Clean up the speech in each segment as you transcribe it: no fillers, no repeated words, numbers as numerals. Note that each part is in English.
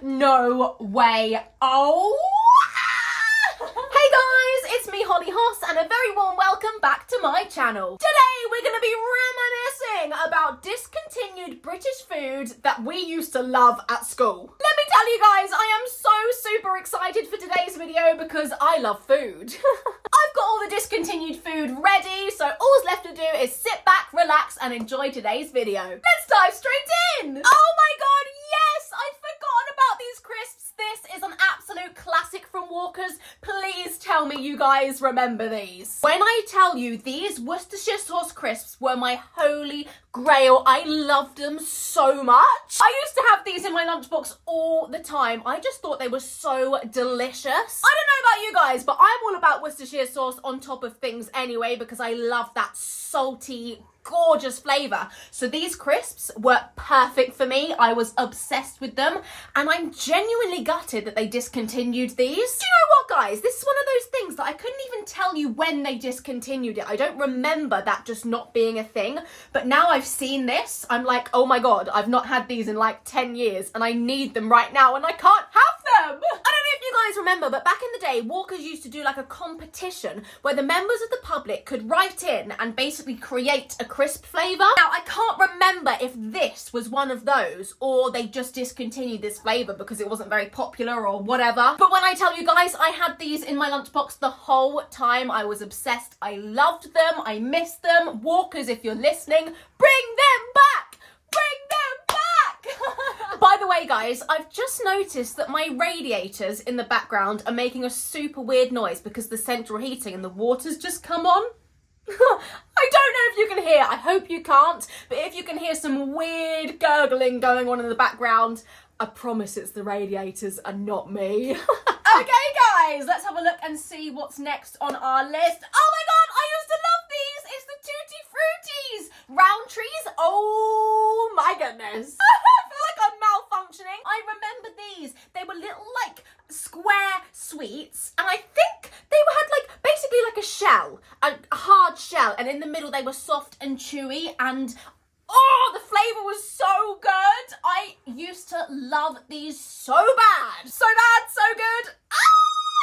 No way. Oh. Hey guys, it's me, Holly Hos, and a very warm welcome back to my channel. Today we're going to be reminiscing about discontinued British food that we used to love at school. Let me tell you guys, I am so super excited for today's video because I love food. I've got all the discontinued food ready, so all's left to do is sit back, relax, and enjoy today's video. Let's dive straight in. Oh my god, yes! I'd forgotten about these crisps. This is an absolute classic from Walker's. Please tell me you guys remember these. When I tell you these Worcestershire sauce crisps were my holy grail, I loved them so much. I used to have these in my lunchbox all the time. I just thought they were so delicious. I don't know about you guys, but I'm all about Worcestershire sauce on top of things anyway because I love that salty, gorgeous flavour. So these crisps were perfect for me. I was obsessed with them and I'm genuinely gutted that they discontinued these. Do you know what, guys? This is one of those things that I couldn't even tell you when they discontinued it. I don't remember that just not being a thing, but now I've seen this, I'm like, oh my god, I've not had these in like 10 years and I need them right now and I can't have them. I don't know if you guys remember, but back in the day, Walker's used to do like a competition where the members of the public could write in and basically create a crisp flavour. Now, I can't remember if this was one of those or they just discontinued this flavour because it wasn't very popular or whatever. But when I tell you guys, I had these in my lunchbox the whole time. I was obsessed. I loved them. I missed them. Walkers, if you're listening, bring them back! Bring them back! By the way, guys, I've just noticed that my radiators in the background are making a super weird noise because the central heating and the water's just come on. I don't know if you can hear, I hope you can't, but if you can hear some weird gurgling going on in the background, I promise it's the radiators and not me. Okay guys, let's have a look and see what's next on our list. Oh my god, I used to love these! It's the Tutti fruties! Round trees? Oh my goodness. I feel like I'm malfunctioning. I remember these. They were little like square sweets and I think they had like basically like a shell, a hard shell, and in the middle they were soft and chewy and oh, the flavour was so good. I used to love these so bad. So bad, so good. Ah!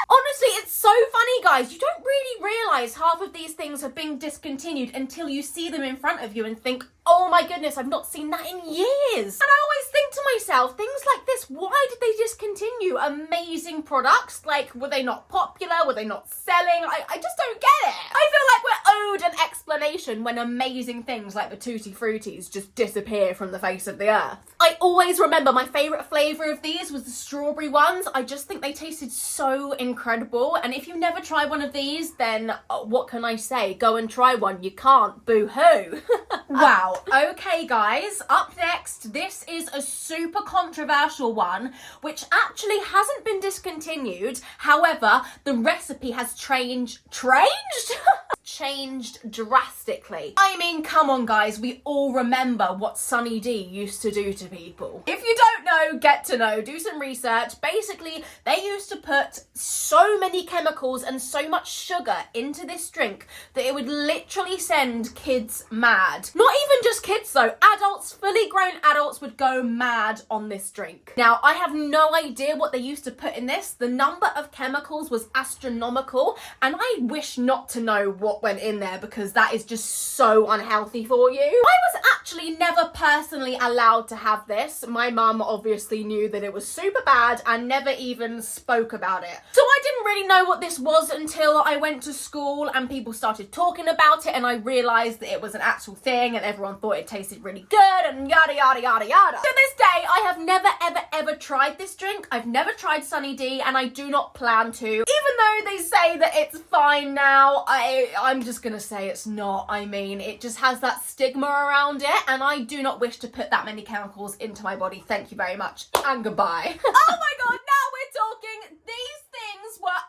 Honestly, it's so funny, guys. You don't really realise half of these things have been discontinued until you see them in front of you and think, oh my goodness, I've not seen that in years. And I always think to myself, things like this, why did they discontinue amazing products? Like, were they not popular? Were they not selling? I just don't get it. I feel like we're owed an explanation when amazing things like the Tutti Fruities just disappear from the face of the earth. I always remember my favourite flavour of these was the strawberry ones. I just think they tasted so incredible. And if you never try one of these, then what can I say? Go and try one. You can't. Boo-hoo. Wow. Okay, guys. Up next, this is a super controversial one, which actually hasn't been discontinued. However, the recipe has changed drastically. I mean, come on guys, we all remember what Sunny D used to do to people. If you don't know, get to know, do some research. Basically, they used to put so many chemicals and so much sugar into this drink that it would literally send kids mad. Not even just kids though, adults, fully grown adults would go mad on this drink. Now, I have no idea what they used to put in this. The number of chemicals was astronomical and I wish not to know what went in there because that is just so unhealthy for you. I was actually never personally allowed to have this. My mum obviously knew that it was super bad and never even spoke about it. So I didn't really know what this was until I went to school and people started talking about it and I realised that it was an actual thing and everyone thought it tasted really good and yada yada yada yada. To this day, I have never ever tried this drink. I've never tried Sunny D and I do not plan to. Even though they say that it's fine now, I'm just gonna say it's not. I mean, it just has that stigma around it and I do not wish to put that many chemicals into my body. Thank you very much and goodbye. Oh my god, now we're talking. These things were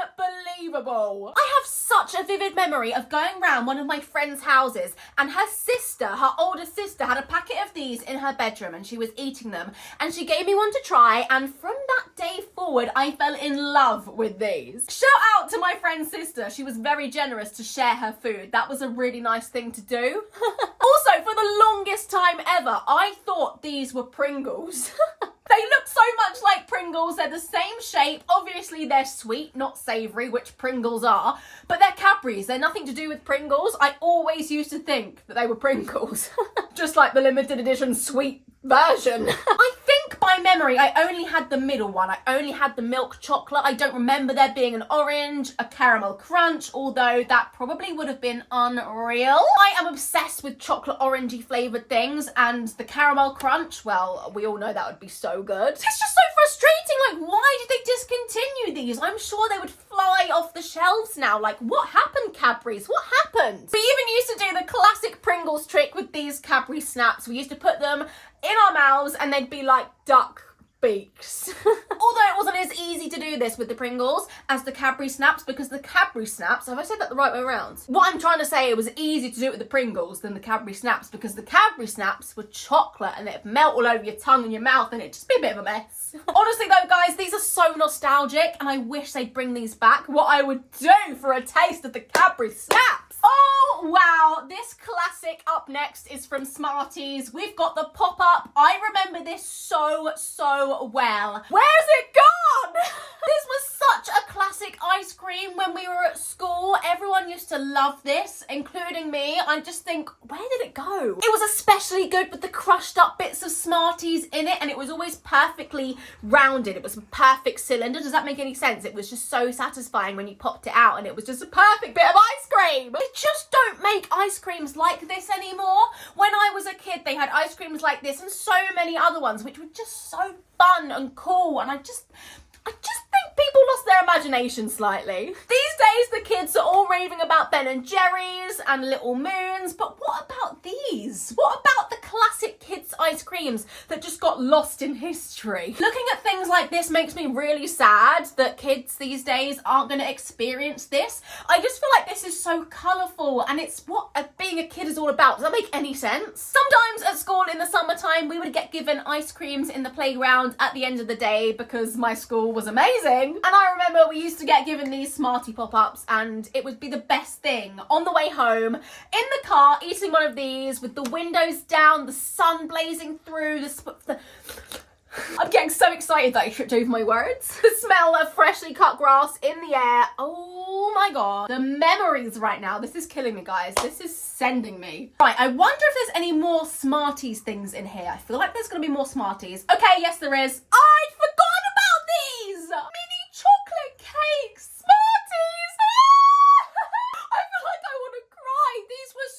unbelievable. I have such a vivid memory of going round one of my friend's houses and her sister, her older sister, had a packet of these in her bedroom and she was eating them and she gave me one to try and from that day forward I fell in love with these. Shout out to my friend's sister. She was very generous to share her food. That was a really nice thing to do. Also, for the longest time ever, I thought these were Pringles. They look so much like Pringles. They're the same shape. Obviously, they're sweet, not savoury, which Pringles are. But they're Cadbury's. They're nothing to do with Pringles. I always used to think that they were Pringles. Just like the limited edition sweet version. I think by memory, I only had the middle one. I only had the milk chocolate. I don't remember there being an orange, a caramel crunch, although that probably would have been unreal. I am obsessed with chocolate orangey flavoured things, and the caramel crunch, well, we all know that would be so good. It's just so frustrating. Like, why did they discontinue these? I'm sure they would fly off the shelves now. Like, what happened, Cadbury's? What happened? We even used to do the classic Pringles trick with these Cadbury Snaps. We used to put them in our mouths and they'd be like duck beaks. Although it wasn't as easy to do this with the Pringles as the Cadbury Snaps, because the Cadbury Snaps, have I said that the right way around? What I'm trying to say, it was easier to do it with the Pringles than the Cadbury Snaps, because the Cadbury Snaps were chocolate and it'd melt all over your tongue and your mouth and it'd just be a bit of a mess. Honestly though, guys, these are so nostalgic and I wish they'd bring these back. What I would do for a taste of the Cadbury Snaps. Oh wow, this classic up next is from Smarties. We've got the pop-up. I remember this so well. Where's it gone? This was such a classic ice cream when we were at school. Everyone used to love this, including me. I just think, where did it go? It was especially good with the crushed up bits of Smarties in it, and it was always perfectly rounded. It was a perfect cylinder. Does that make any sense? It was just so satisfying when you popped it out and it was just a perfect bit of ice cream. They just don't make ice creams like this anymore. When I was a kid, they had ice creams like this and so many other ones, which were just so fun and cool, and I just think people lost their imagination slightly. These days, the kids are all raving about Ben and Jerry's and Little Moons, but what about these? What about the classic kids' ice creams that just got lost in history? Looking at things like this makes me really sad that kids these days aren't going to experience this. I just feel like this is so colourful and it's what being a kid is all about. Does that make any sense? Sometimes at school in the summertime, we would get given ice creams in the playground at the end of the day because my school was amazing. And I remember we used to get given these Smartie pop-ups and it would be the best thing. On the way home, in the car, eating one of these with the windows down, the sun blazing through, I'm getting so excited that I tripped over my words. The smell of freshly cut grass in the air. Oh my God. The memories right now. This is killing me, guys. This is sending me. Right, I wonder if there's any more Smarties things in here. I feel like there's going to be more Smarties. Okay, yes there is. I'd forgotten about these! Mini chocolate cakes! Smarties! I feel like I want to cry. These were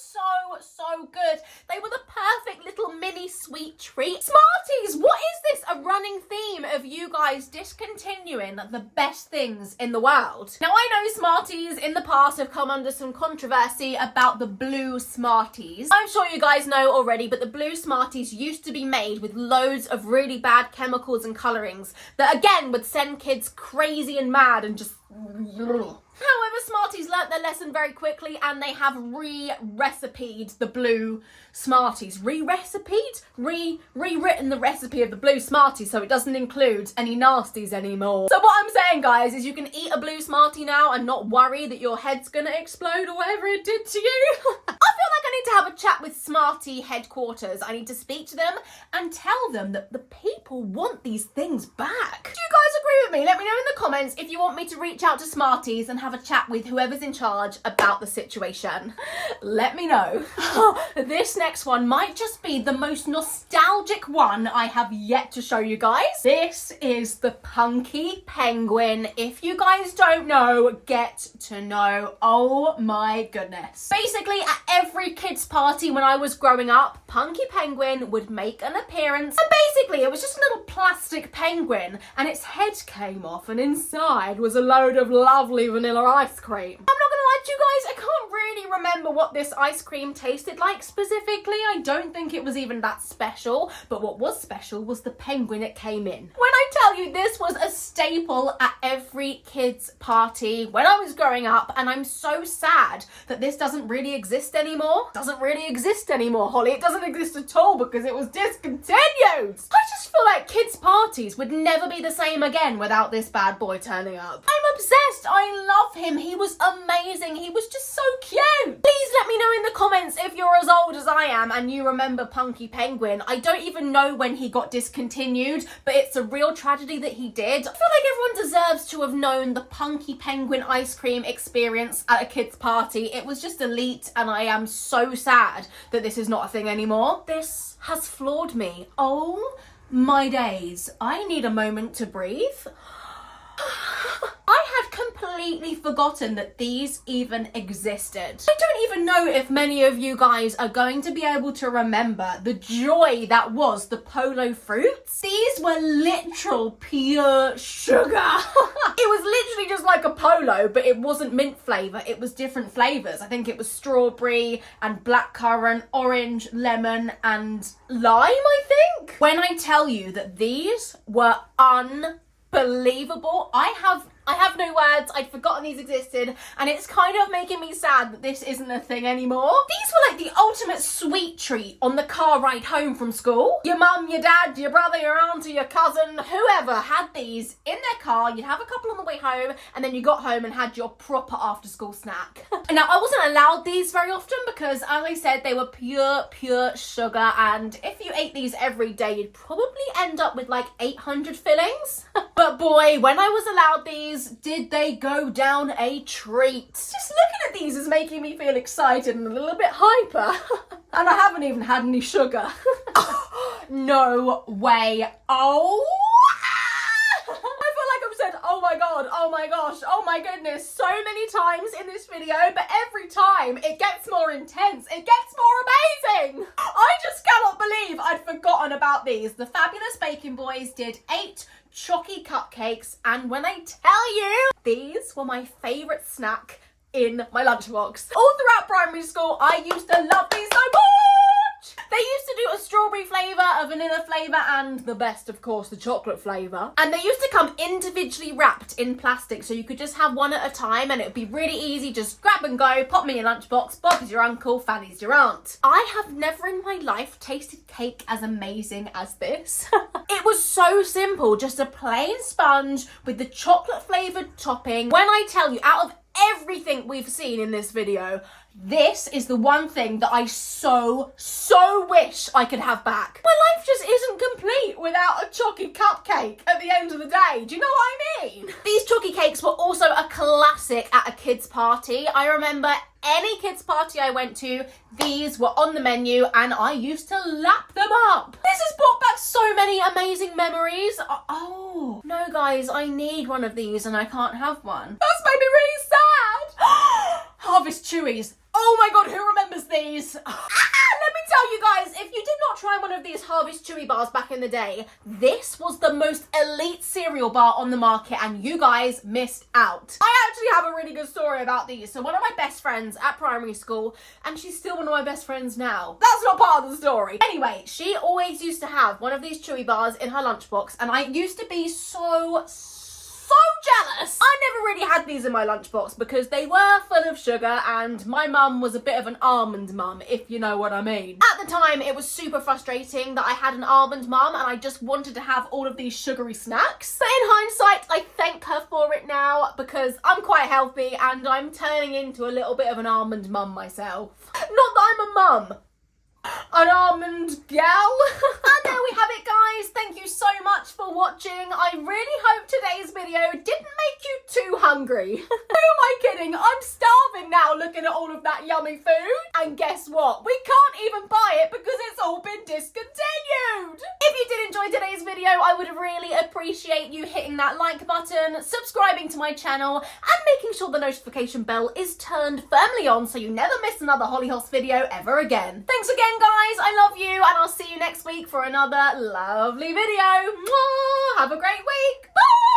so good. They were the perfect little mini sweet treat. Smarties, what is this? A running theme of you guys discontinuing the best things in the world. Now I know Smarties in the past have come under some controversy about the blue Smarties. I'm sure you guys know already, but the blue Smarties used to be made with loads of really bad chemicals and colourings that again would send kids crazy and mad and just... However, Smarties learnt their lesson very quickly and they have re-recipeed the blue Smarties. Re-recipeed? Rewritten the recipe of the blue Smarties so it doesn't include any nasties anymore. So what I'm saying, guys, is you can eat a blue Smartie now and not worry that your head's gonna explode or whatever it did to you. I feel like I need to have a chat with Smartie headquarters. I need to speak to them and tell them that the people want these things back. Do you guys agree with me? Let me know in the comments if you want me to reach out to Smarties and have a chat with whoever's in charge about the situation. Let me know. This next one might just be the most nostalgic one I have yet to show you guys. This is the Punky Penguin. If you guys don't know, get to know. Oh my goodness. Basically, at every kids' party when I was growing up, Punky Penguin would make an appearance. And basically, it was just a little plastic penguin and its head came off and inside was a load of lovely vanilla ice cream. I'm not gonna lie to you guys, I can't really remember what this ice cream tasted like specifically. I don't think it was even that special, but what was special was the penguin it came in. When I tell you this was a staple at every kid's party when I was growing up, and I'm so sad that this doesn't really exist anymore. Doesn't really exist anymore, Holly. It doesn't exist at all because it was discontinued. I just feel like kids' parties would never be the same again without this bad boy turning up. I'm obsessed. I love him. He was amazing. He was just so cute. Please let me know in the comments if you're as old as I am and you remember Punky Penguin. I don't even know when he got discontinued, but it's a real tragedy tragedy that he did. I feel like everyone deserves to have known the Punky Penguin ice cream experience at a kid's party. It was just elite, and I am so sad that this is not a thing anymore. This has floored me. Oh my days. I need a moment to breathe. I had completely forgotten that these even existed. I don't even know if many of you guys are going to be able to remember the joy that was the Polo fruits. These were literal pure sugar. It was literally just like a Polo, but it wasn't mint flavour, it was different flavours. I think it was strawberry and blackcurrant, orange, lemon and lime, I think. When I tell you that these were unbelievable, I have no words. I'd forgotten these existed, and it's kind of making me sad that this isn't a thing anymore. These were like the ultimate sweet treat on the car ride home from school. Your mum, your dad, your brother, your auntie, your cousin, whoever had these in their car. You'd have a couple on the way home, and then you got home and had your proper after school snack. Now, I wasn't allowed these very often because, as I said, they were pure sugar, and if you ate these every day, you'd probably end up with like 800 fillings. But boy, when I was allowed these, did they go down a treat. Just looking at these is making me feel excited and a little bit hyper. And I haven't even had any sugar. No way. Oh. I feel like I've said, oh my god, oh my gosh, oh my goodness, so many times in this video, but every time it gets more intense, it gets more amazing. I just cannot believe I'd forgotten about these. The Fabulous Baking Boys did 8 chalky cupcakes, and when I tell you, these were my favourite snack in my lunchbox. All throughout primary school, I used to love these so much. They used to do a strawberry flavour, a vanilla flavour, and the best, of course, the chocolate flavour. And they used to come individually wrapped in plastic, so you could just have one at a time, and it would be really easy. Just grab and go, pop them in your lunchbox. Bob's your uncle, Fanny's your aunt. I have never in my life tasted cake as amazing as this. It was so simple, just a plain sponge with the chocolate flavoured topping. When I tell you, out of everything we've seen in this video, this is the one thing that I so wish I could have back. My life just isn't complete without a chalky cupcake at the end of the day. Do you know what I mean? These chalky cakes were also a classic at a kid's party. I remember any kids' party I went to, these were on the menu and I used to lap them up. This has brought back so many amazing memories. Oh, no guys, I need one of these and I can't have one. That's made me really sad. Harvest Chewies. Oh my god, who remembers these? Let me tell you guys, if you did not try one of these Harvest Chewy bars back in the day, this was the most elite cereal bar on the market and you guys missed out. I actually have a really good story about these. So one of my best friends at primary school, and she's still one of my best friends now. That's not part of the story. Anyway, she always used to have one of these Chewy bars in her lunchbox and I used to be so jealous. I never really had these in my lunchbox because they were full of sugar and my mum was a bit of an almond mum, if you know what I mean. At the time, it was super frustrating that I had an almond mum and I just wanted to have all of these sugary snacks. But in hindsight, I thank her for it now because I'm quite healthy and I'm turning into a little bit of an almond mum myself. Not that I'm a mum. An almond gal. And there we have it, guys. Thank you so much for watching. I really hope today's video didn't make you too hungry. Who am I kidding? I'm starving now looking at all of that yummy food. And guess what? We can't even buy it because it's all been discontinued. If you did enjoy today's video, I would really appreciate you hitting that like button, subscribing to my channel, and making sure the notification bell is turned firmly on so you never miss another Holly Hos video ever again. Thanks again, guys. I love you and I'll see you next week for another lovely video. Mwah! Have a great week. Bye!